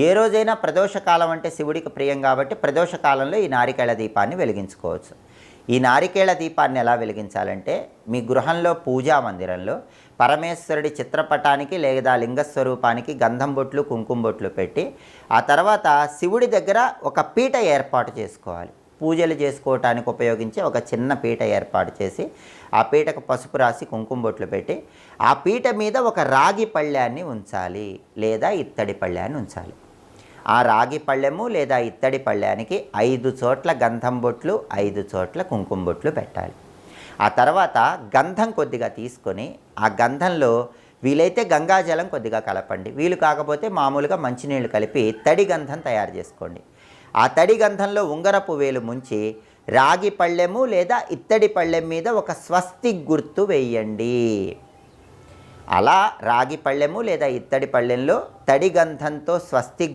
ఏ రోజైనా ప్రదోషకాలం అంటే శివుడికి ప్రియం కాబట్టి ప్రదోషకాలంలో ఈ నారికేళ దీపాన్ని వెలిగించుకోవచ్చు. ఈ నారికేళ దీపాన్ని ఎలా వెలిగించాలంటే మీ గృహంలో పూజా మందిరంలో పరమేశ్వరుడి చిత్రపటానికి లేదా లింగస్వరూపానికి గంధం బొట్లు కుంకుమ బొట్లు పెట్టి ఆ తర్వాత శివుడి దగ్గర ఒక పీట ఏర్పాటు చేసుకోవాలి. పూజలు చేసుకోవటానికి ఉపయోగించే ఒక చిన్న పీట ఏర్పాటు చేసి ఆ పీటకు పసుపు రాసి కుంకుమ బొట్లు పెట్టి ఆ పీట మీద ఒక రాగి పళ్ళాన్ని ఉంచాలి లేదా ఇత్తడి పళ్ళాన్ని ఉంచాలి. ఆ రాగి పళ్ళెము లేదా ఇత్తడి పళ్ళానికి 5 చోట్ల గంధం బొట్లు 5 చోట్ల కుంకుమ బొట్లు పెట్టాలి. ఆ తర్వాత గంధం కొద్దిగా తీసుకొని ఆ గంధంలో వీలైతే గంగాజలం కొద్దిగా కలపండి, వీలు కాకపోతే మామూలుగా మంచినీళ్ళు కలిపి తడి గంధం తయారు చేసుకోండి. ఆ తడి గంధంలో ఉంగరపు వేలు ముంచి రాగి పళ్ళెము లేదా ఇత్తడి పళ్ళెం మీద ఒక స్వస్తి గుర్తు వేయండి. అలా రాగి పళ్ళెము లేదా ఇత్తడి పళ్ళెంలో తడి గంధంతో స్వస్తి